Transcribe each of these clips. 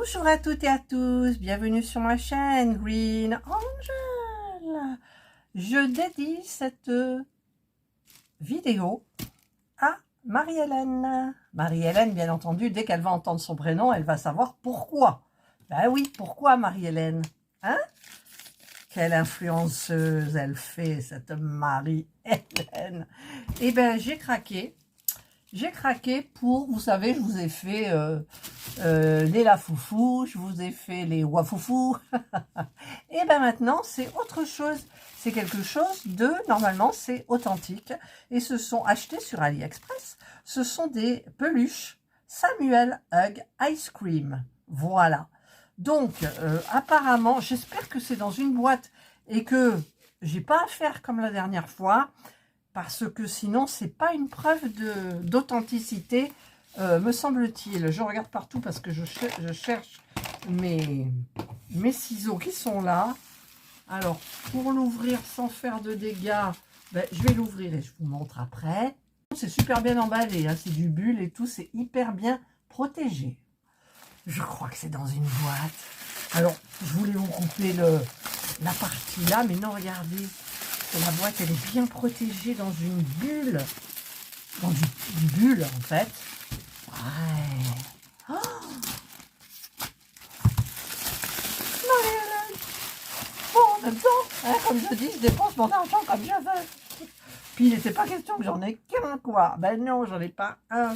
Bonjour à toutes et à tous, bienvenue sur ma chaîne Green Angel. Je dédie cette vidéo à Marie-Hélène. Marie-Hélène, bien entendu, dès qu'elle va entendre son prénom, elle va savoir pourquoi. Ben oui, pourquoi Marie-Hélène? Hein? Quelle influenceuse elle fait, cette Marie-Hélène. Eh bien, j'ai craqué. J'ai craqué pour, vous savez, je vous ai fait les lafoufous, je vous ai fait les wafoufous. Et bien maintenant, c'est autre chose. C'est quelque chose de, normalement, c'est authentique. Et ce sont achetés sur AliExpress. Ce sont des peluches Samuel Hug Ice Cream. Voilà. Donc, apparemment, j'espère que c'est dans une boîte et que j'ai pas à faire comme la dernière fois. Parce que sinon, c'est pas une preuve d'authenticité, me semble-t-il. Je regarde partout parce que je cherche mes ciseaux qui sont là. Alors, pour l'ouvrir sans faire de dégâts, ben, je vais l'ouvrir et je vous montre après. C'est super bien emballé, hein, c'est du bulle et tout, c'est hyper bien protégé. Je crois que c'est dans une boîte. Alors, je voulais vous couper la partie là, mais non, regardez. La boîte, elle est bien protégée dans une bulle. Dans du bulle, en fait. Ouais. Oh, bon, en même temps, hein, comme je dis, je dépense mon argent comme je veux. Puis, il n'était pas question que j'en ai qu'un, quoi. Ben non, j'en ai pas un.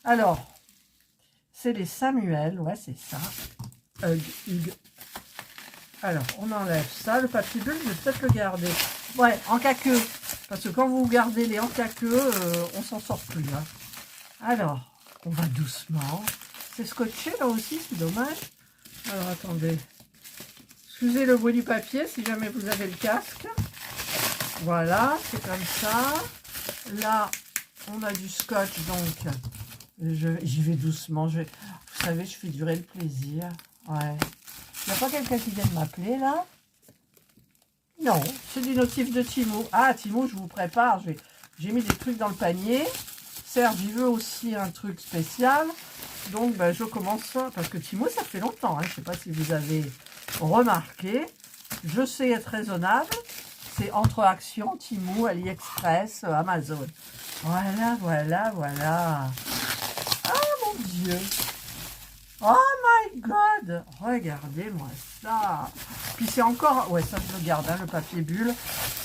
Alors, c'est les Samuel. Ouais, c'est ça. Hug. Alors, on enlève ça. Le papier bulle, je vais peut-être le garder. Ouais, en caqueux. Parce que quand vous gardez les en caqueux, on s'en sort plus. Hein. Alors, on va doucement. C'est scotché là aussi, c'est dommage. Alors, attendez. Excusez le bruit du papier si jamais vous avez le casque. Voilà, c'est comme ça. Là, on a du scotch, donc j'y vais doucement. Vous savez, je fais durer le plaisir. Ouais. Il n'y a pas quelqu'un qui vient de m'appeler là? Non, c'est du notif de Timo. Ah, Timo, je vous prépare. J'ai mis des trucs dans le panier. Serge, il veut aussi un truc spécial. Donc, ben, je commence parce que Timo, ça fait longtemps. Hein. Je ne sais pas si vous avez remarqué. Je sais être raisonnable. C'est entre Action, Timo, AliExpress, Amazon. Voilà, voilà, voilà. Ah, mon Dieu. Oh my God! Regardez-moi ça! Puis c'est encore... Ouais, ça je le garde, hein, le papier bulle.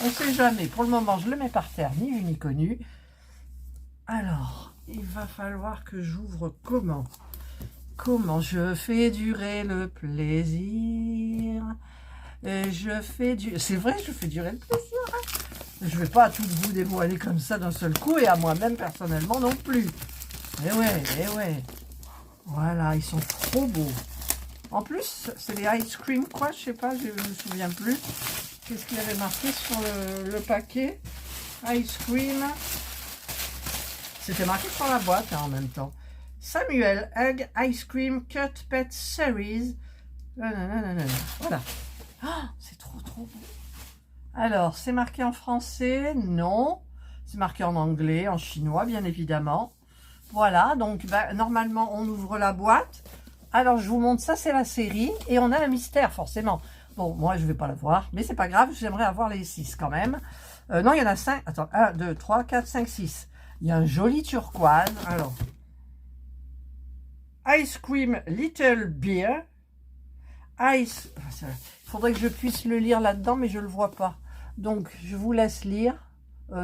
On ne sait jamais. Pour le moment, je le mets par terre, ni vu ni connu. Alors, il va falloir que j'ouvre comment? Comment je fais durer le plaisir? Je fais du... C'est vrai, je fais durer le plaisir. Hein. Je ne vais pas tout vous dévoiler comme ça d'un seul coup et à moi-même personnellement non plus. Eh ouais, eh ouais. Voilà, ils sont trop beaux. En plus, c'est les ice cream, quoi, je sais pas, je ne me souviens plus. Qu'est-ce qu'il y avait marqué sur le paquet? Ice cream. C'était marqué sur la boîte hein, en même temps. Samuel Hug Ice Cream Cut Pet Series. Voilà. Oh, c'est trop beau. Alors, c'est marqué en français? Non. C'est marqué en anglais, en chinois, bien évidemment. Voilà, donc ben, normalement, on ouvre la boîte. Alors, je vous montre, ça, c'est la série. Et on a un mystère, forcément. Bon, moi, je ne vais pas la voir, mais c'est pas grave. J'aimerais avoir les 6 quand même. Non, il y en a 5. Attends, 1, 2, 3, 4, 5, 6. Il y a un joli turquoise. Alors, Ice Cream Little Beer. Ice... Il faudrait que je puisse le lire là-dedans, mais je ne le vois pas. Donc, je vous laisse lire.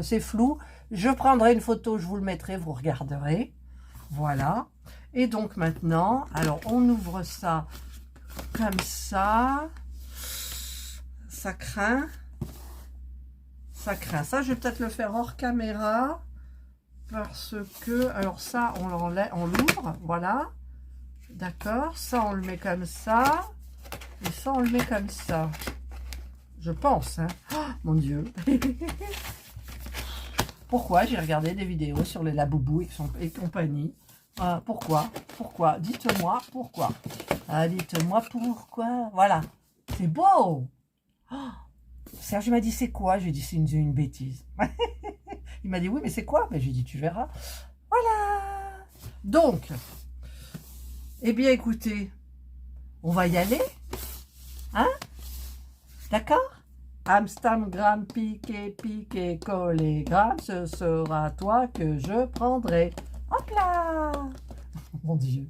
C'est flou. Je prendrai une photo, je vous le mettrai, vous regarderez. Voilà. Et donc maintenant, alors on ouvre ça comme ça. Ça craint. Ça craint. Ça, je vais peut-être le faire hors caméra. Parce que, alors ça, on l'ouvre. Voilà. D'accord. Ça, on le met comme ça. Et ça, on le met comme ça. Je pense. Hein. Oh, mon Dieu. Pourquoi j'ai regardé des vidéos sur les Laboubou et compagnie? Pourquoi? Dites-moi pourquoi. Dites-moi pourquoi. Voilà. C'est beau. Oh, Serge m'a dit c'est quoi? J'ai dit c'est une bêtise. Il m'a dit oui mais c'est quoi? Ben, j'ai dit tu verras. Voilà. Donc, eh bien écoutez, On va y aller? Hein? D'accord? Amstam, gramme, piqué, piqué, collé, gramme, ce sera toi que je prendrai. Hop là! Mon Dieu,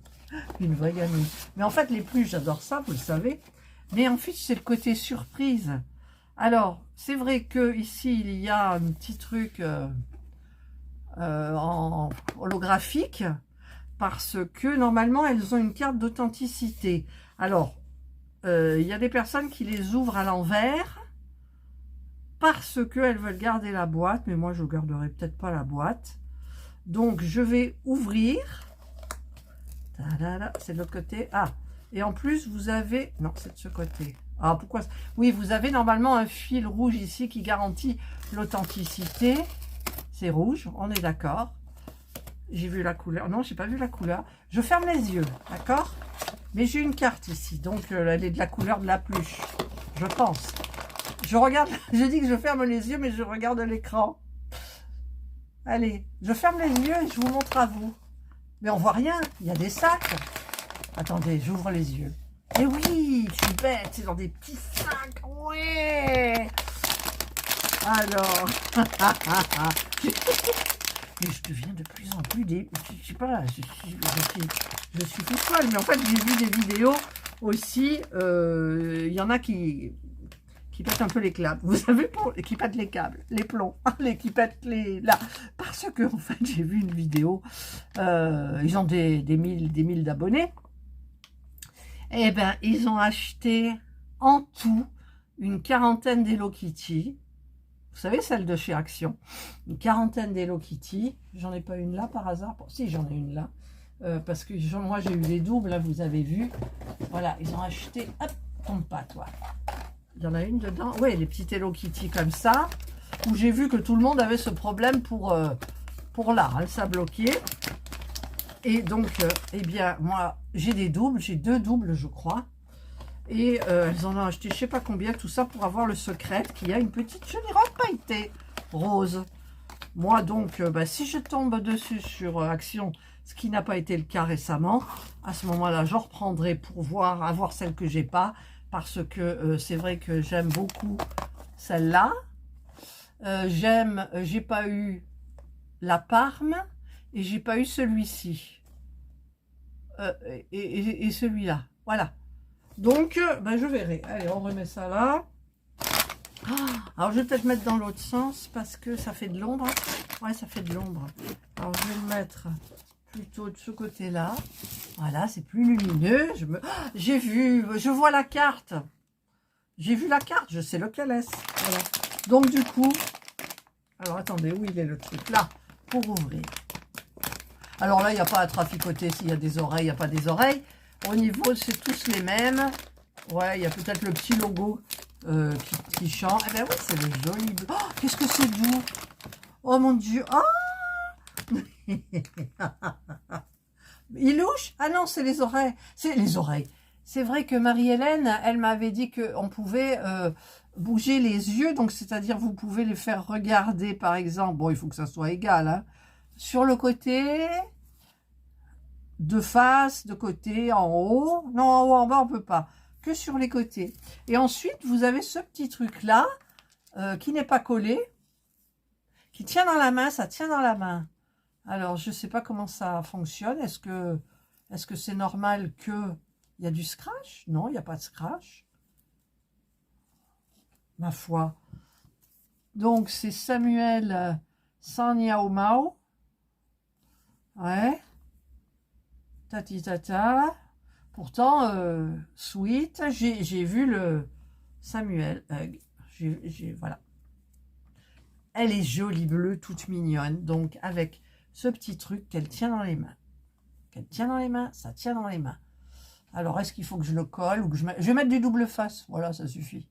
une vraie gamine. Mais en fait, les peluches, j'adore ça, vous le savez. Mais en fait, c'est le côté surprise. Alors, c'est vrai que ici il y a un petit truc en holographique, parce que normalement, elles ont une carte d'authenticité. Alors, il y a des personnes qui les ouvrent à l'envers, parce qu'elles veulent garder la boîte, mais moi je ne garderai peut-être pas la boîte. Donc je vais ouvrir. C'est de l'autre côté. Ah, et en plus vous avez... Non, c'est de ce côté. Ah, pourquoi? Oui, vous avez normalement un fil rouge ici qui garantit l'authenticité. C'est rouge, on est d'accord. J'ai vu la couleur. Non, j'ai pas vu la couleur. Je ferme les yeux, d'accord? Mais j'ai une carte ici, donc elle est de la couleur de la peluche, je pense. Je regarde, je dis que je ferme les yeux, mais je regarde l'écran. Allez, je ferme les yeux et je vous montre à vous. Mais on voit rien, il y a des sacs. Attendez, j'ouvre les yeux. Et oui, je suis bête, c'est dans des petits sacs. Ouais. Alors, mais je deviens de plus en plus je sais pas, je suis tout seul, mais en fait j'ai vu des vidéos aussi, il y en a qui pètent un peu les câbles, vous savez, qui pètent les câbles, les plombs, qui pètent les... là, parce que en fait j'ai vu une vidéo, ils ont des mille d'abonnés, et ben ils ont acheté en tout une quarantaine d'Hello Kitty. Vous savez, celle de chez Action. Une quarantaine d'Hello Kitty. J'en ai pas une là par hasard. Bon, si, j'en ai une là. Parce que moi, j'ai eu les doubles, là, vous avez vu. Voilà, ils ont acheté... Hop, tombe pas, toi. Il y en a une dedans. Oui, les petites Hello Kitty comme ça. Où j'ai vu que tout le monde avait ce problème pour là. Hein, ça bloquait. Et donc, eh bien, moi, j'ai des doubles. J'ai 2 doubles, je crois. Et elles en ont acheté je sais pas combien, tout ça pour avoir le secret qui a une petite jolie robe pailletée rose. Moi donc, si je tombe dessus sur Action, ce qui n'a pas été le cas récemment, à ce moment-là, j'en reprendrai pour avoir celle que j'ai pas, parce que c'est vrai que j'aime beaucoup celle-là. J'ai pas eu la Parme et j'ai pas eu celui-ci. Et celui-là, voilà. Donc, je verrai. Allez, on remet ça là. Alors, je vais peut-être mettre dans l'autre sens parce que ça fait de l'ombre. Ouais, ça fait de l'ombre. Alors, je vais le mettre plutôt de ce côté-là. Voilà, c'est plus lumineux. J'ai vu, je vois la carte. J'ai vu la carte, je sais lequel est. Voilà. Donc, du coup, alors, attendez, où il est le truc? Là, pour ouvrir. Alors là, il n'y a pas à traficoter s'il y a des oreilles, il n'y a pas des oreilles. Au niveau, c'est tous les mêmes. Ouais, il y a peut-être le petit logo qui chante. Eh bien oui, c'est le joli. Oh, qu'est-ce que c'est doux. Oh mon Dieu. Oh il louche? Ah non, c'est les oreilles. C'est les oreilles. C'est vrai que Marie-Hélène, elle m'avait dit qu'on pouvait bouger les yeux. Donc, c'est-à-dire, vous pouvez les faire regarder, par exemple. Bon, il faut que ça soit égal. Hein, sur le côté... de face, de côté, en haut. Non, en haut, en bas, on peut pas. Que sur les côtés. Et ensuite, vous avez ce petit truc-là, qui n'est pas collé, qui tient dans la main, ça tient dans la main. Alors, je sais pas comment ça fonctionne. Est-ce que c'est normal qu'il y a du scratch? Non, il n'y a pas de scratch. Ma foi. Donc, c'est Samuel Sanyao. Ouais. Tati tata. Pourtant, sweet, j'ai vu le Samuel. Voilà. Elle est jolie bleue, toute mignonne. Donc, avec ce petit truc qu'elle tient dans les mains. Qu'elle tient dans les mains, ça tient dans les mains. Alors, est-ce qu'il faut que je le colle ou que je vais mettre du double face. Voilà, ça suffit.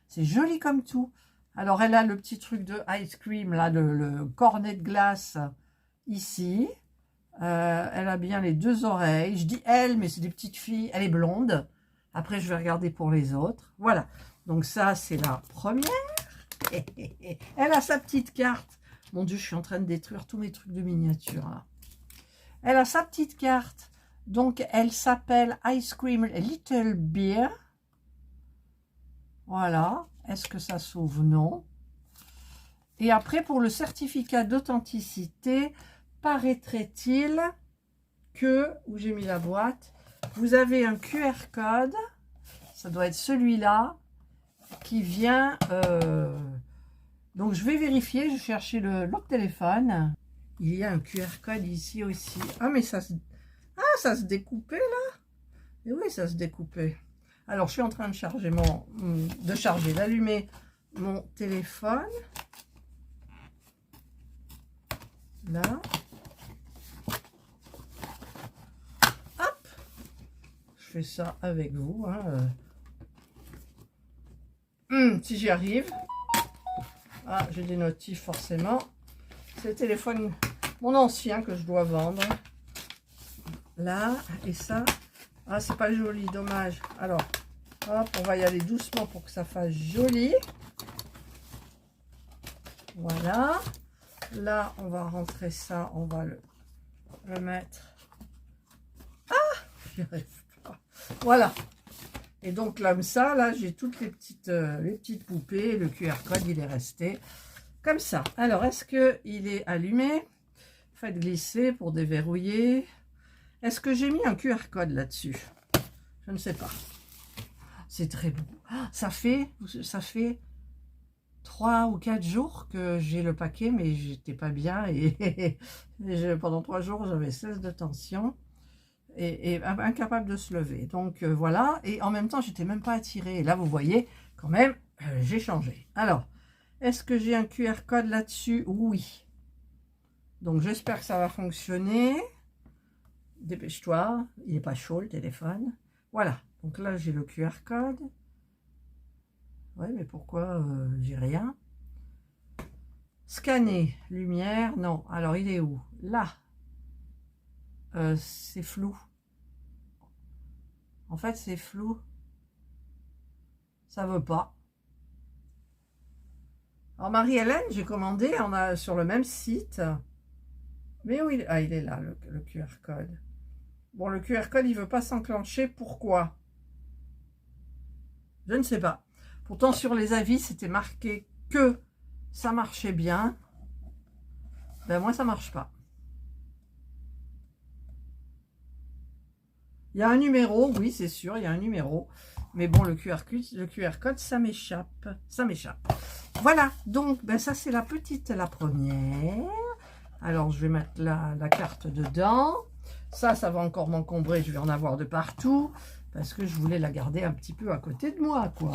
C'est joli comme tout. Alors, elle a le petit truc de ice cream, là, le cornet de glace ici. Elle a bien les 2 oreilles. Je dis elle, mais c'est des petites filles. Elle est blonde. Après, je vais regarder pour les autres. Voilà. Donc ça, c'est la première. Elle a sa petite carte. Mon Dieu, je suis en train de détruire tous mes trucs de miniature. Là. Elle a sa petite carte Donc, elle s'appelle Ice Cream Little Beer. Voilà. Est-ce que ça s'ouvre? Non. Et après, pour le certificat d'authenticité, paraîtrait-il que, où j'ai mis la boîte, vous avez un QR code. Ça doit être celui-là qui vient... Donc, je vais vérifier. Je cherchais l'autre téléphone. Il y a un QR code ici aussi. Ah, mais ça se... Ah, ça se découpait là. Et oui, ça se découpait. Alors, je suis en train de charger d'allumer mon téléphone. Là. Hop. Je fais ça avec vous. Hein. Si j'y arrive. Ah, j'ai des notifs forcément. C'est le téléphone, mon ancien que je dois vendre. Là, et ça. Ah, c'est pas joli, dommage. Alors, hop, on va y aller doucement pour que ça fasse joli. Voilà. Là, on va rentrer ça, on va le mettre. Ah, j'y arrive pas. Voilà. Et donc, comme ça, là, j'ai toutes les petites poupées. Le QR code, il est resté comme ça. Alors, est-ce qu'il est allumé? Faites glisser pour déverrouiller. Est-ce que j'ai mis un QR code là-dessus? Je ne sais pas. C'est très beau. Ça fait 3 ou 4 jours que j'ai le paquet, mais j'étais pas bien. Et pendant 3 jours, j'avais 16 de tension. Et incapable de se lever. Donc voilà. Et en même temps, j'étais même pas attirée. Et là, vous voyez, quand même, j'ai changé. Alors, est-ce que j'ai un QR code là-dessus? Oui. Donc, j'espère que ça va fonctionner. Dépêche-toi. Il n'est pas chaud, le téléphone. Voilà. Donc là, j'ai le QR code. Ouais, mais pourquoi j'ai rien? Scanner. Lumière. Non. Alors, il est où? Là. C'est flou. En fait, c'est flou. Ça veut pas. Alors, Marie-Hélène, j'ai commandé sur le même site. Mais où il est là, le QR code. Bon, le QR code, il veut pas s'enclencher. Pourquoi? Je ne sais pas. Pourtant, sur les avis, c'était marqué que ça marchait bien. Ben, moi, ça marche pas. Il y a un numéro, oui, c'est sûr, il y a un numéro. Mais bon, le QR code, ça m'échappe. Ça m'échappe. Voilà, donc, ben ça, c'est la première. Alors, je vais mettre la carte dedans. Ça va encore m'encombrer. Je vais en avoir de partout. Parce que je voulais la garder un petit peu à côté de moi, quoi.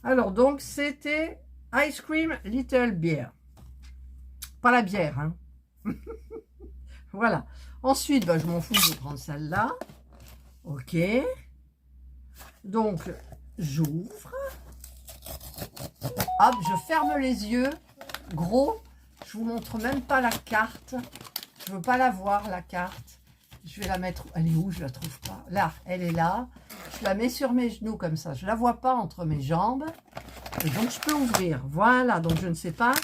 Alors, donc, c'était Ice Cream Little Beer. Pas la bière, hein. Voilà. Ensuite, ben, je m'en fous, je vais prendre celle-là. Ok. Donc, j'ouvre. Hop, je ferme les yeux. Gros, je vous montre même pas la carte. Je veux pas la voir, la carte. Je vais la mettre... Elle est où? Je la trouve pas. Là, elle est là. Je la mets sur mes genoux comme ça. Je la vois pas entre mes jambes. Et donc, je peux ouvrir. Voilà. Donc, je ne sais pas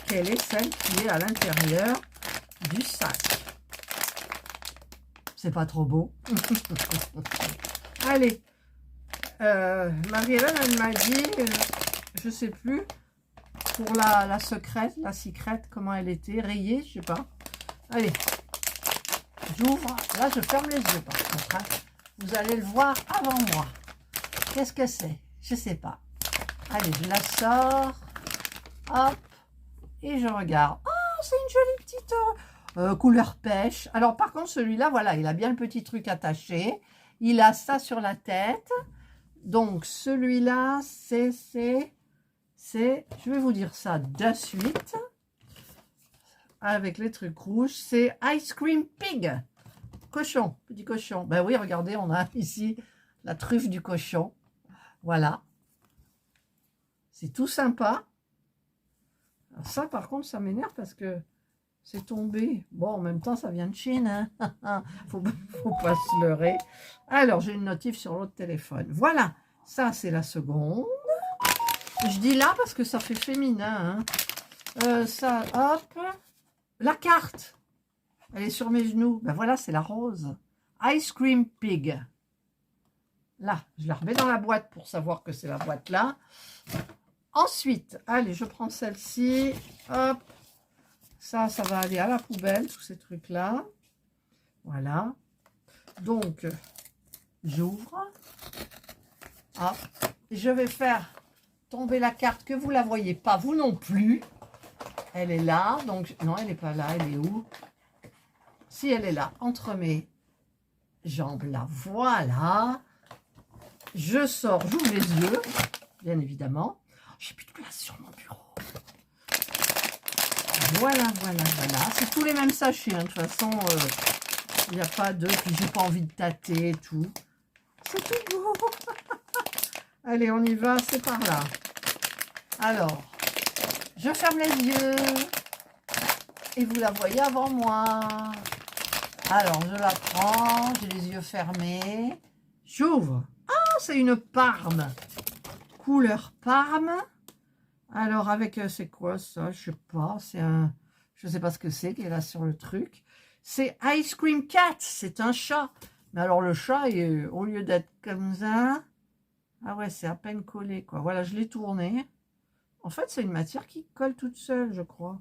quelle est celle qui est à l'intérieur du sac. C'est pas trop beau. Allez. Marie-Hélène, elle m'a dit, je sais plus, pour la secrète, comment elle était, rayée, je sais pas. Allez. J'ouvre. Là, je ferme les yeux par contre. Hein. Vous allez le voir avant moi. Qu'est-ce que c'est? Je sais pas. Allez, je la sors. Hop. Et je regarde. Oh, c'est une jolie petite couleur pêche. Alors, par contre, celui-là, voilà, il a bien le petit truc attaché. Il a ça sur la tête. Donc, celui-là, je vais vous dire ça de suite. Avec les trucs rouges, c'est Ice Cream Pig. Cochon, petit cochon. Ben oui, regardez, on a ici la truffe du cochon. Voilà. C'est tout sympa. Alors ça, par contre, ça m'énerve parce que c'est tombé. Bon, en même temps, ça vient de Chine. Hein. faut pas se leurrer. Alors, j'ai une notif sur l'autre téléphone. Voilà. Ça, c'est la seconde. Je dis là parce que ça fait féminin. Hein. Ça, hop. La carte. Elle est sur mes genoux. Ben voilà, c'est la rose. Ice Cream Pig. Là, je la remets dans la boîte pour savoir que c'est la boîte là. Ensuite, allez, je prends celle-ci. Hop. Ça va aller à la poubelle, tous ces trucs-là. Voilà. Donc, j'ouvre. Hop. Je vais faire tomber la carte que vous ne la voyez pas, vous non plus. Elle est là. Donc, non, elle n'est pas là. Elle est où? Si, elle est là, entre mes jambes là. Voilà. Je sors, j'ouvre les yeux, bien évidemment. J'ai plus de place sur mon bureau. Voilà. C'est tous les mêmes sachets. Hein. De toute façon, il n'y a pas de... Puis j'ai pas envie de tâter et tout. C'est tout beau. Allez, on y va, c'est par là. Alors, je ferme les yeux. Et vous la voyez avant moi. Alors, je la prends. J'ai les yeux fermés. J'ouvre. Ah, c'est une Parme. Couleur Parme. Alors, avec, c'est quoi ça? Je sais pas. C'est un... Je sais pas ce que c'est qui est là sur le truc. C'est Ice Cream Cat. C'est un chat. Mais alors, le chat, au lieu d'être comme ça... Ah ouais, c'est à peine collé, quoi. Voilà, je l'ai tourné. En fait, c'est une matière qui colle toute seule, je crois.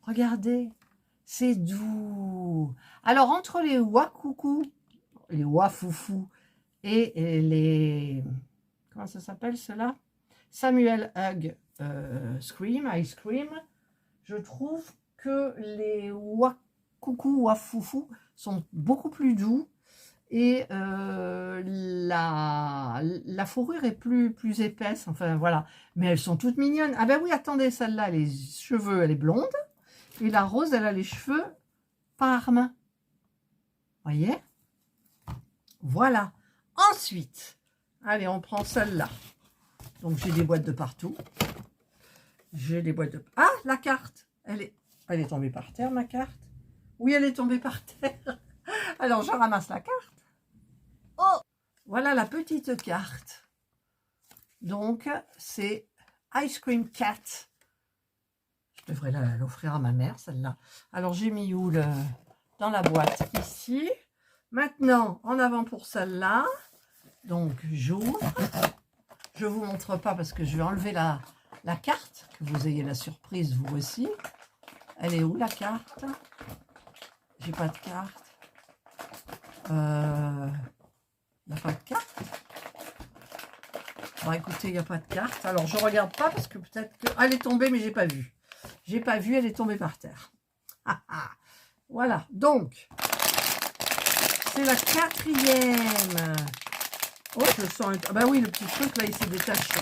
Regardez. C'est doux. Alors, entre les Wakoukou, les Wafoufou et les... Comment ça s'appelle, cela? Samuel Hug Scream, Ice Cream. Je trouve que les Wakoukou, Wafoufou sont beaucoup plus doux. Et la fourrure est plus épaisse. Enfin, voilà. Mais elles sont toutes mignonnes. Ah ben oui, attendez, celle-là, les cheveux, elle est blonde. Et la rose, elle a les cheveux Parme. Voyez? Voilà. Ensuite, allez, on prend celle-là. Donc, j'ai des boîtes de partout. J'ai des boîtes de... Ah, la carte. Elle est tombée par terre, ma carte. Oui, elle est tombée par terre. Alors, je ramasse la carte. Oh! Voilà la petite carte. Donc, c'est Ice Cream Cat. Je devrais l'offrir à ma mère, celle-là. Alors, j'ai mis où dans la boîte? Ici. Maintenant, en avant pour celle-là. Donc, j'ouvre. Je ne vous montre pas parce que je vais enlever la carte. Que vous ayez la surprise, vous aussi. Elle est où, la carte? J'ai pas de carte. Il n'y a pas de carte. Bon, écoutez, il n'y a pas de carte. Alors, je ne regarde pas parce que peut-être que... Ah, elle est tombée, mais j'ai pas vu. J'ai pas vu, elle est tombée par terre. Voilà, donc, c'est la quatrième. Oh, je sens... Ah bah oui, le petit truc, là, il s'est détaché.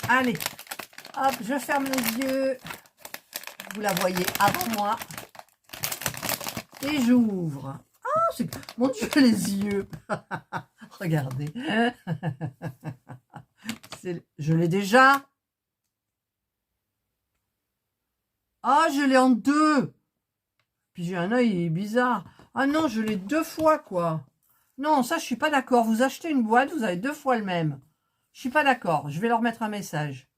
Allez, hop, je ferme les yeux. Vous la voyez avant moi. Et j'ouvre. Ah, c'est... Mon Dieu, les yeux. Regardez. Je l'ai déjà. Ah, je l'ai en deux. Puis j'ai un œil bizarre. Ah non, je l'ai deux fois, quoi. Non, ça, je suis pas d'accord. Vous achetez une boîte, vous avez deux fois le même. Je suis pas d'accord. Je vais leur mettre un message.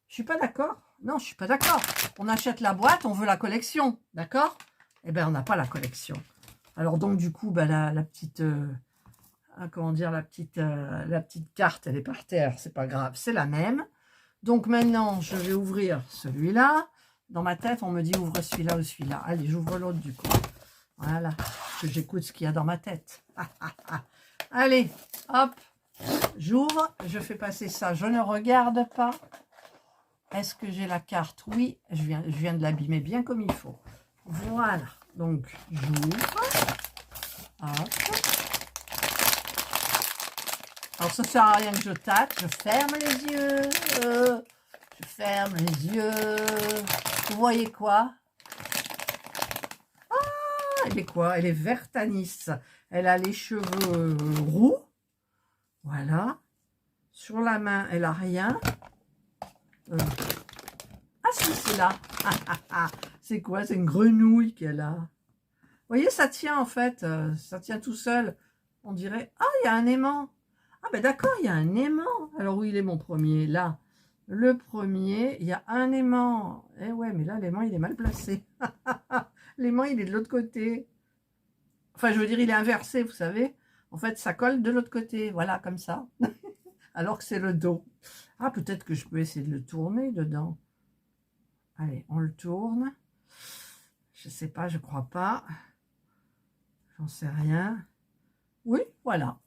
Je suis pas d'accord. Non, je suis pas d'accord. On achète la boîte, on veut la collection. D'accord? Eh bien, on n'a pas la collection. Alors donc, du coup, bah, la petite... comment dire, la petite carte, elle est par terre. C'est pas grave, c'est la même. Donc maintenant, je vais ouvrir celui-là. Dans ma tête, on me dit ouvre celui-là ou celui-là. Allez, j'ouvre l'autre du coup. Voilà, que j'écoute ce qu'il y a dans ma tête. Allez, hop, j'ouvre, je fais passer ça. Je ne regarde pas. Est-ce que j'ai la carte? Oui, je viens de l'abîmer bien comme il faut. Voilà, donc j'ouvre. Hop. Alors, ça ne sert à rien que je tâte. Je ferme les yeux. Je ferme les yeux. Vous voyez quoi? Ah, elle est quoi? Elle est verte anis. Elle a les cheveux roux. Voilà. Sur la main, elle a rien. Ah si, c'est là. C'est quoi? C'est une grenouille qu'elle a. Vous voyez, ça tient en fait. Ça tient tout seul. On dirait... Ah, il y a un aimant. Ah ben d'accord, il y a un aimant. Alors où il est mon premier? Là. Le premier, il y a un aimant. Eh ouais, mais là, l'aimant, il est mal placé. L'aimant, il est de l'autre côté. Enfin, je veux dire, il est inversé, vous savez. En fait, ça colle de l'autre côté. Voilà, comme ça. Alors que c'est le dos. Ah, peut-être que je peux essayer de le tourner dedans. Allez, on le tourne. Je sais pas, je crois pas. J'en sais rien. Oui, voilà.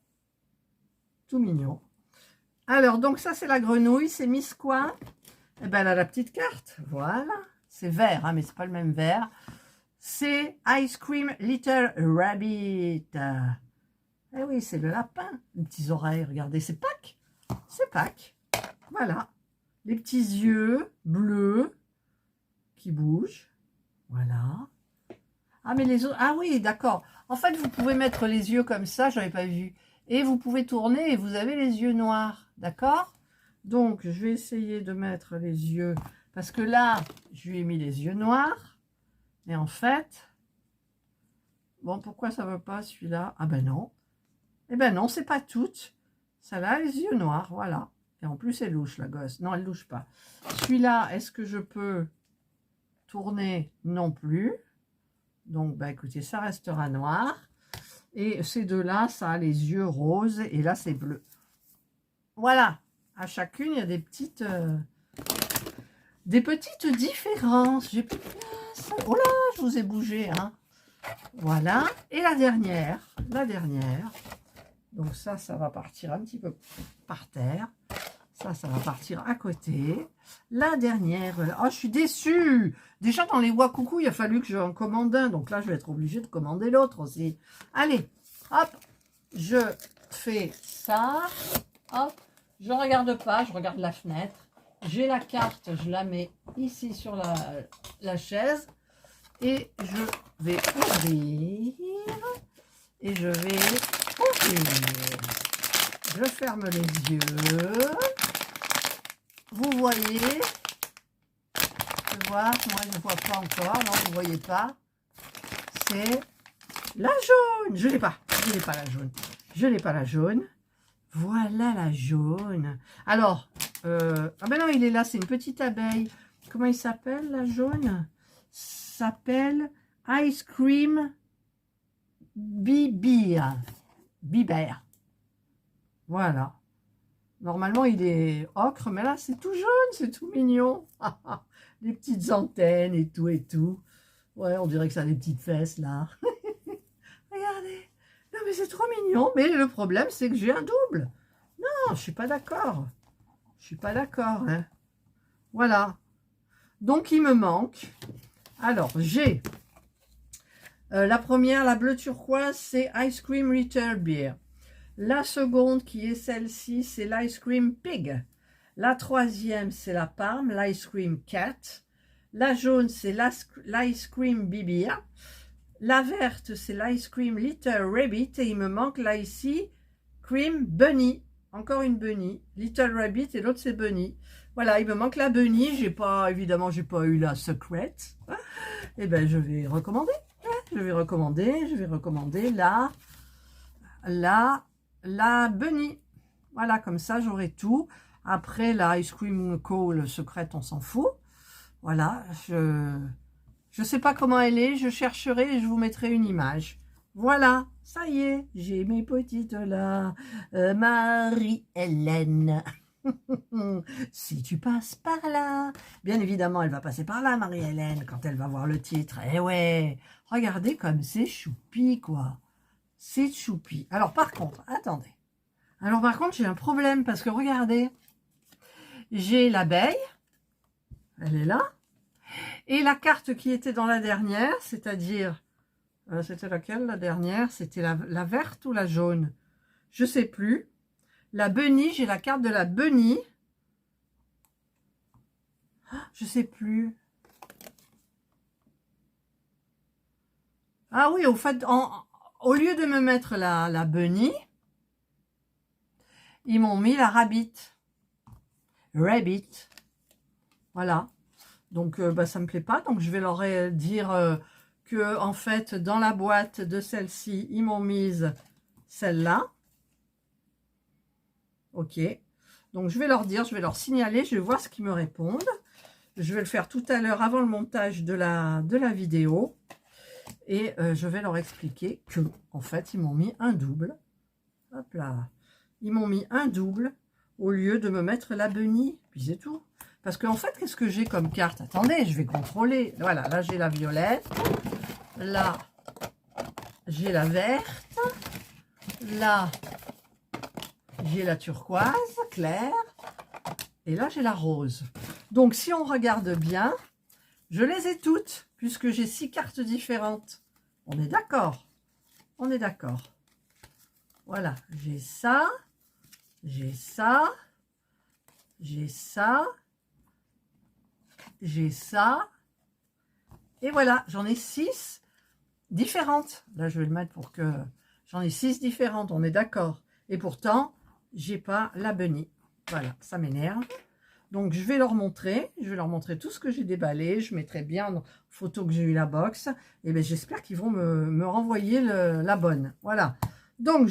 Tout mignon. Alors, donc ça, c'est la grenouille. C'est Miss quoi? Eh ben, elle a la petite carte. Voilà. C'est vert, hein, mais c'est pas le même vert. C'est Ice Cream Little Rabbit. Eh oui, c'est le lapin. Les petits oreilles, regardez, c'est Pâques. C'est Pâques. Voilà. Les petits yeux bleus qui bougent. Voilà. Ah, mais les autres... Ah oui, d'accord. En fait, vous pouvez mettre les yeux comme ça, je n'avais pas vu. Et vous pouvez tourner et vous avez les yeux noirs. D'accord? Donc, je vais essayer de mettre les yeux. Parce que là, je lui ai mis les yeux noirs. Et en fait... Bon, pourquoi ça ne veut pas celui-là? Ah ben non. Eh ben non, c'est pas toutes. Ça a les yeux noirs, voilà. Et en plus, elle louche, la gosse. Non, elle louche pas. Celui-là, est-ce que je peux tourner? Non plus. Donc, bah écoutez, ça restera noir. Et ces deux-là, ça a les yeux roses. Et là, c'est bleu. Voilà. À chacune, il y a des petites différences. J'ai plus de place. Oh là, je vous ai bougé, hein. Voilà. Et la dernière. La dernière. Donc ça va partir un petit peu par terre. Ça va partir à côté. La dernière. Oh, je suis déçue. Déjà, dans les Wakoukou, il a fallu que j'en commande un. Donc là, je vais être obligée de commander l'autre aussi. Allez, hop. Je fais ça. Hop. Je ne regarde pas, je regarde la fenêtre. J'ai la carte, je la mets ici sur la chaise. Et je vais ouvrir. Et je vais ouvrir. Je ferme les yeux. Vous voyez? Je vois, moi je ne vois pas encore. Non, vous ne voyez pas. C'est la jaune. Je ne l'ai pas. Je n'ai pas la jaune. Je n'ai pas la jaune. Voilà la jaune. Alors, ah ben non, il est là. C'est une petite abeille. Comment il s'appelle la jaune? S'appelle Ice Cream Bibir. Biber. Voilà. Normalement, il est ocre, mais là, c'est tout jaune, c'est tout mignon. Les petites antennes et tout et tout. Ouais, on dirait que ça a des petites fesses, là. Regardez. Non, mais c'est trop mignon. Mais le problème, c'est que j'ai un double. Non, je suis pas d'accord. Je suis pas d'accord, hein. Voilà. Donc, il me manque. Alors, j'ai... la première, la bleu turquoise, c'est Ice Cream Ritter Beer. La seconde, qui est celle-ci, c'est l'Ice Cream Pig. La troisième, c'est la Parme, l'Ice Cream Cat. La jaune, c'est l'Ice Cream Bibia. La verte, c'est l'Ice Cream Little Rabbit. Et il me manque là, ici, Cream Bunny. Encore une Bunny. Little Rabbit et l'autre, c'est Bunny. Voilà, il me manque la Bunny. Évidemment, j'ai pas eu la Secret. Et ben, je vais recommander. Je vais recommander la Bunny. Voilà, comme ça, j'aurai tout. Après, la Ice Cream Call secrète, on s'en fout. Voilà, je sais pas comment elle est. Je chercherai et je vous mettrai une image. Voilà, ça y est, j'ai mes petites là. Marie-Hélène. Si tu passes par là. Bien évidemment, elle va passer par là, Marie-Hélène, quand elle va voir le titre. Eh ouais, regardez comme c'est choupi, quoi. C'est choupi. Alors, par contre, attendez. Alors, par contre, j'ai un problème parce que, regardez, j'ai l'abeille. Elle est là. Et la carte qui était dans la dernière, c'est-à-dire, c'était laquelle, la dernière? C'était la verte ou la jaune? Je sais plus. La Bunny, j'ai la carte de la Bunny. Je sais plus. Ah oui, au fait, au lieu de me mettre la Bunny, ils m'ont mis la Rabbit. Rabbit. Voilà. Donc, bah, ça me plaît pas. Donc, je vais leur dire que, en fait, dans la boîte de celle-ci, ils m'ont mise celle-là. Ok. Donc, je vais leur dire, je vais leur signaler, je vais voir ce qu'ils me répondent. Je vais le faire tout à l'heure avant le montage de la vidéo. Et je vais leur expliquer que, en fait, ils m'ont mis un double. Hop là. Ils m'ont mis un double au lieu de me mettre la bunny. Puis c'est tout. Parce qu'en fait, qu'est-ce que j'ai comme carte? Attendez, je vais contrôler. Voilà, là, j'ai la violette. Là, j'ai la verte. Là, j'ai la turquoise claire. Et là, j'ai la rose. Donc, si on regarde bien, je les ai toutes, puisque j'ai 6 cartes différentes. On est d'accord? On est d'accord. Voilà, j'ai ça, j'ai ça, j'ai ça, j'ai ça. Et voilà, j'en ai 6 différentes. Là, je vais le mettre pour que... J'en ai 6 différentes, on est d'accord. Et pourtant, j'ai pas la bunny. Voilà, ça m'énerve. Donc, je vais leur montrer tout ce que j'ai déballé. Je mettrai bien en photo que j'ai eu la box. Et bien, j'espère qu'ils vont me renvoyer la bonne. Voilà. Donc,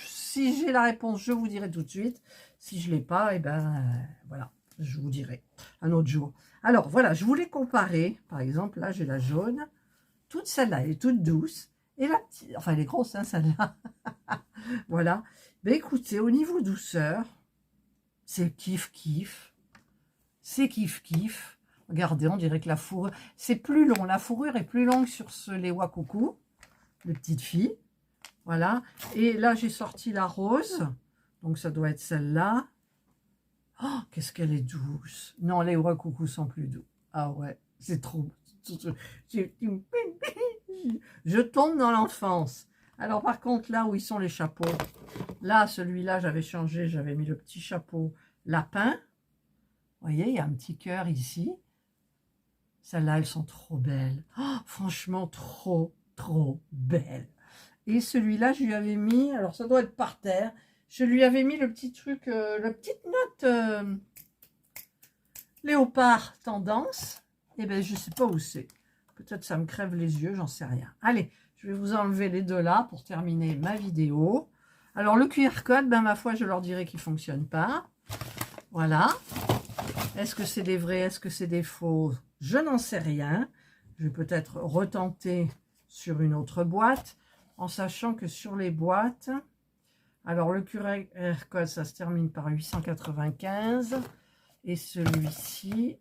si j'ai la réponse, je vous dirai tout de suite. Si je ne l'ai pas, et ben voilà, je vous dirai un autre jour. Alors, voilà, je voulais comparer. Par exemple, là, j'ai la jaune. Toute celle-là, elle est toute douce. Et la petite, enfin, elle est grosse, hein, celle-là. Voilà. Ben, écoutez, au niveau douceur, c'est kiff-kiff. C'est kiff-kiff. Regardez, on dirait que la fourrure... C'est plus long. La fourrure est plus longue sur les Wakoukou, les petites filles. Voilà. Et là, j'ai sorti la rose. Donc, ça doit être celle-là. Oh, qu'est-ce qu'elle est douce. Non, les Wakoukou sont plus doux. Ah ouais, c'est trop... Je tombe dans l'enfance. Alors, par contre, là où ils sont les chapeaux, là, celui-là, j'avais changé. J'avais mis le petit chapeau lapin. Vous voyez, il y a un petit cœur ici. Celles-là, elles sont trop belles. Oh, franchement, trop, trop belles. Et celui-là, je lui avais mis, alors ça doit être par terre, je lui avais mis le petit truc, la petite note léopard tendance. Eh bien, je ne sais pas où c'est. Peut-être ça me crève les yeux, j'en sais rien. Allez, je vais vous enlever les deux là pour terminer ma vidéo. Alors, le QR code, ben, ma foi, je leur dirai qu'il ne fonctionne pas. Voilà. Est-ce que c'est des vrais? Est-ce que c'est des faux? Je n'en sais rien. Je vais peut-être retenter sur une autre boîte, en sachant que sur les boîtes, alors le QR code, ça se termine par 895. Et celui-ci,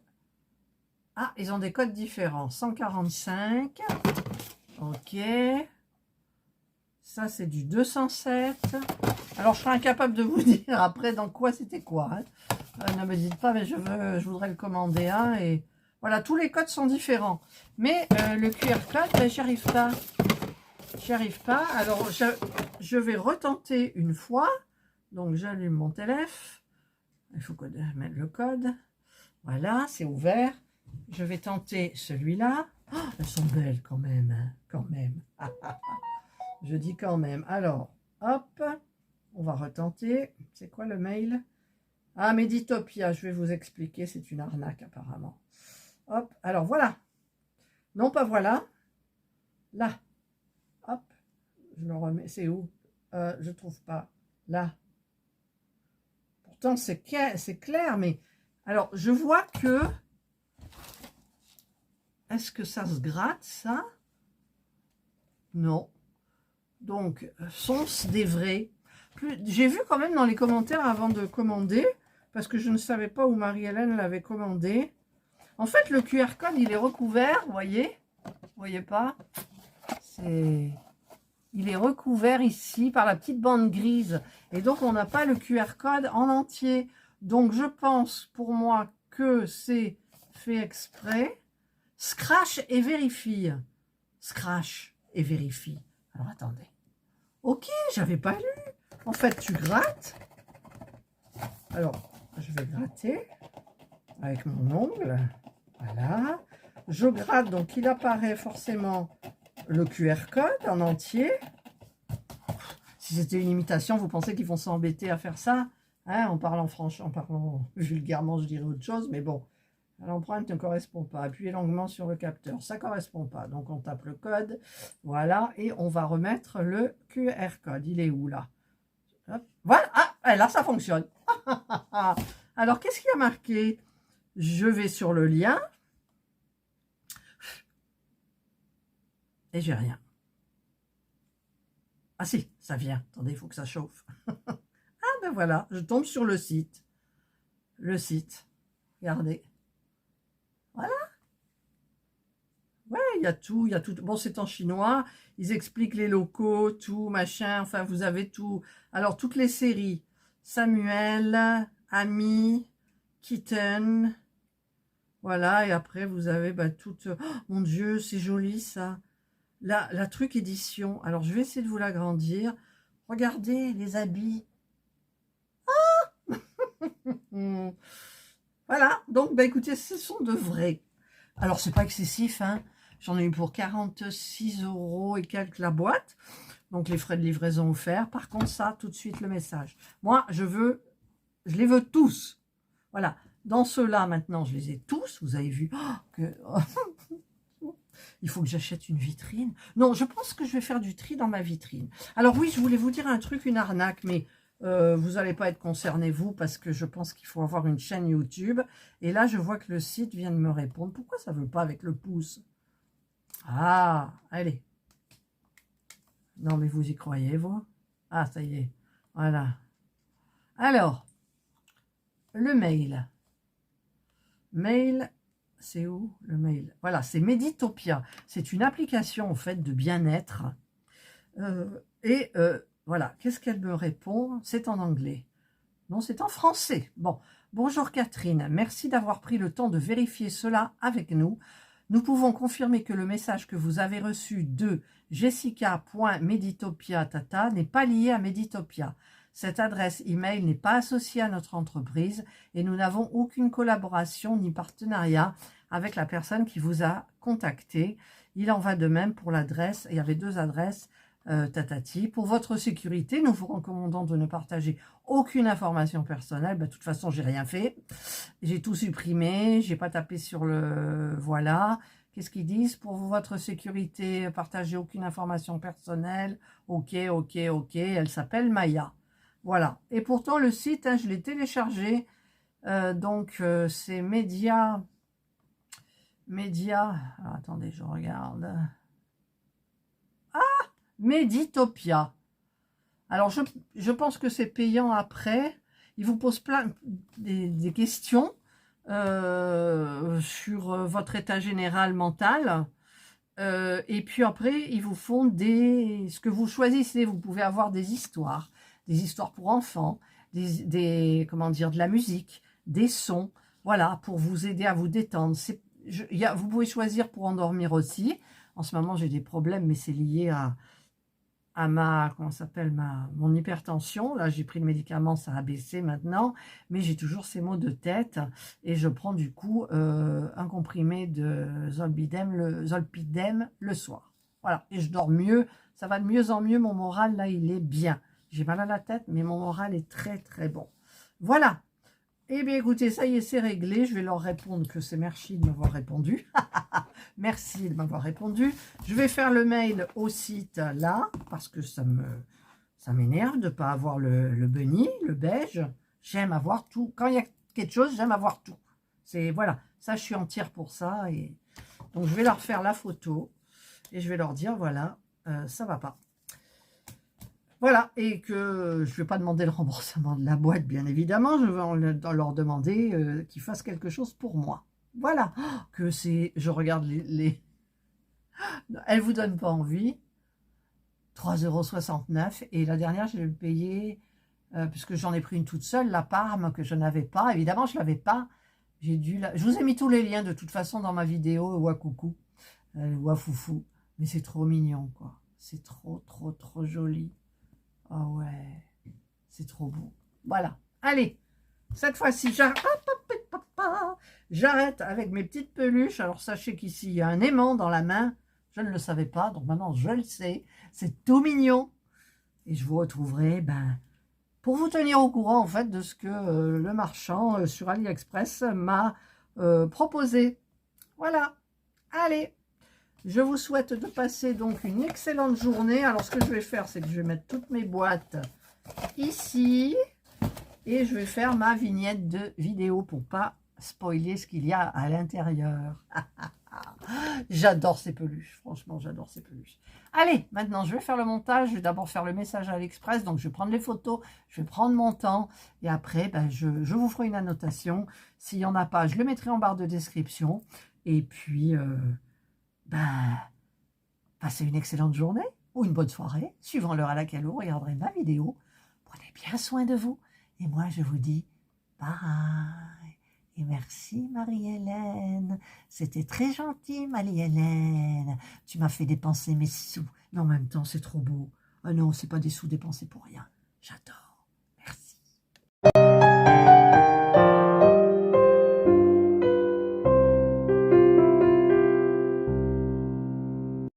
ah, ils ont des codes différents. 145. Ok. Ça, c'est du 207. Alors, je serai incapable de vous dire après dans quoi c'était quoi. Hein. Ne me dites pas, mais je voudrais le commander un. Et voilà, tous les codes sont différents. Mais le QR code, ben, j'y arrive pas. J'y arrive pas. Alors, je vais retenter une fois. Donc, j'allume mon téléphone. Il faut mettre le code. Voilà, c'est ouvert. Je vais tenter celui-là. Oh, elles sont belles quand même. Hein, quand même. Je dis quand même. Alors, hop. On va retenter. C'est quoi le mail? Ah, Meditopia, je vais vous expliquer. C'est une arnaque apparemment. Hop. Alors, voilà. Non, pas voilà. Là. Hop. Je le remets. C'est où? Je trouve pas. Là. Pourtant, c'est clair, mais... Alors, je vois que... Est-ce que ça se gratte, ça? Non. Donc, sont-ce des vrais? J'ai vu quand même dans les commentaires avant de commander, parce que je ne savais pas où Marie-Hélène l'avait commandé. En fait, le QR code, il est recouvert, vous voyez? Vous voyez pas? Il est recouvert ici par la petite bande grise. Et donc, on n'a pas le QR code en entier. Donc, je pense, pour moi, que c'est fait exprès. Scratch et vérifie. Scratch et vérifie. Alors, attendez. Ok, j'avais pas lu. En fait, tu grattes. Alors, je vais gratter avec mon ongle. Voilà. Je gratte, donc il apparaît forcément le QR code en entier. Si c'était une imitation, vous pensez qu'ils vont s'embêter à faire ça, hein, en parlant franchement, en parlant vulgairement, je dirais autre chose, mais bon, l'empreinte ne correspond pas. Appuyez longuement sur le capteur, ça ne correspond pas. Donc on tape le code, voilà, et on va remettre le QR code. Il est où là? Hop. Voilà, ah, là ça fonctionne. Alors qu'est-ce qu'il y a marqué? Je vais sur le lien. et j'ai rien. Ah si, ça vient. Attendez, il faut que ça chauffe. Ah ben voilà, je tombe sur le site. Le site. Regardez. Voilà. Ouais, il y a tout, il y a tout. Bon, c'est en chinois. Ils expliquent les locaux, tout, machin. Enfin, vous avez tout. Alors, toutes les séries. Samuel, Amy, Kitten. Voilà, et après, vous avez bah, toutes... Oh, mon Dieu, c'est joli, ça. La truc édition. Alors, je vais essayer de vous l'agrandir. Regardez les habits. Voilà, donc, bah, écoutez, ce sont de vrais. Alors, c'est pas excessif, hein. J'en ai eu pour 46 € et quelques la boîte. Donc, les frais de livraison offerts. Par contre, ça, tout de suite, le message. Moi, je les veux tous. Voilà. Dans ceux-là, maintenant, je les ai tous. Vous avez vu que... il faut que j'achète une vitrine. Non, je pense que je vais faire du tri dans ma vitrine. Alors oui, je voulais vous dire un truc, une arnaque, mais vous n'allez pas être concernés, vous, parce que je pense qu'il faut avoir une chaîne YouTube. Et là, je vois que le site vient de me répondre. Pourquoi ça ne veut pas avec le pouce? Ah, allez. Non, mais vous y croyez, vous? Ah, ça y est. Voilà. Alors, le mail. Mail, c'est où le mail? Voilà, c'est Meditopia. C'est une application, en fait, de bien-être. Voilà, qu'est-ce qu'elle me répond? C'est en anglais. Non, c'est en français. Bon, bonjour Catherine. Merci d'avoir pris le temps de vérifier cela avec nous. Nous pouvons confirmer que le message que vous avez reçu de jessica.meditopia.tata n'est pas lié à Meditopia. Cette adresse email n'est pas associée à notre entreprise et nous n'avons aucune collaboration ni partenariat avec la personne qui vous a contacté. Il en va de même pour l'adresse. Il y avait 2 adresses tatati. Pour votre sécurité, nous vous recommandons de ne partager aucune information personnelle. De toute façon, j'ai rien fait. J'ai tout supprimé. J'ai pas tapé sur le... Voilà. Qu'est-ce qu'ils disent? Pour votre sécurité, partagez aucune information personnelle. Ok, ok, ok. Elle s'appelle Maya. Voilà. Et pourtant, le site, hein, je l'ai téléchargé. C'est Média... Alors, attendez, je regarde. Meditopia. Alors, je pense que c'est payant après. Il vous pose plein des questions sur votre état général mental. Et puis après, ils vous font ce que vous choisissez. Vous pouvez avoir des histoires pour enfants, comment dire, de la musique, des sons, voilà, pour vous aider à vous détendre. Vous pouvez choisir pour endormir aussi. En ce moment, j'ai des problèmes, mais c'est lié à comment s'appelle, mon hypertension. Là, j'ai pris le médicament, ça a baissé maintenant, mais j'ai toujours ces maux de tête et je prends du coup un comprimé de zolpidem le soir. Voilà, et je dors mieux, ça va de mieux en mieux, mon moral, là, il est bien. J'ai mal à la tête, mais mon moral est très, très bon. Voilà. Eh bien, écoutez, ça y est, c'est réglé. Je vais leur répondre que c'est merci de m'avoir répondu. Merci de m'avoir répondu. Je vais faire le mail au site là, parce que ça m'énerve de ne pas avoir le bunny, le beige. J'aime avoir tout. Quand il y a quelque chose, j'aime avoir tout. Voilà, ça, je suis entière pour ça. Et donc, je vais leur faire la photo et je vais leur dire, voilà, ça va pas. Voilà, et que je ne vais pas demander le remboursement de la boîte, bien évidemment. Je vais leur demander qu'ils fassent quelque chose pour moi. Voilà, je regarde les... Elle ne vous donne pas envie. 3,69 €. Et la dernière, je l'ai payée, puisque j'en ai pris une toute seule, la Parme, que je n'avais pas. Évidemment, je ne l'avais pas. Je vous ai mis tous les liens, de toute façon, dans ma vidéo, Wakoukou, Wafoufou. Mais c'est trop mignon, quoi. C'est trop, trop, trop joli. Ah ouais, c'est trop beau. Voilà, allez, cette fois-ci, j'arrête avec mes petites peluches. Alors, sachez qu'ici, il y a un aimant dans la main. Je ne le savais pas, donc maintenant, je le sais. C'est tout mignon. Et je vous retrouverai pour vous tenir au courant, en fait, de ce que le marchand sur AliExpress m'a proposé. Voilà, allez. Je vous souhaite de passer donc une excellente journée. Alors, ce que je vais faire, c'est que je vais mettre toutes mes boîtes ici. Et je vais faire ma vignette de vidéo pour pas spoiler ce qu'il y a à l'intérieur. J'adore ces peluches, franchement, j'adore ces peluches. Allez, maintenant, je vais faire le montage. Je vais d'abord faire le message à l'Express. Donc, je vais prendre les photos, je vais prendre mon temps. Et après, ben, je vous ferai une annotation. S'il n'y en a pas, je le mettrai en barre de description. Et puis, ben, passez une excellente journée ou une bonne soirée, suivant l'heure à laquelle vous regarderez ma vidéo. Prenez bien soin de vous. Et moi, je vous dis bye. Et merci Marie-Hélène. C'était très gentil, Marie-Hélène. Tu m'as fait dépenser mes sous. Mais en même temps, c'est trop beau. Ah non, c'est pas des sous dépensés pour rien. J'adore.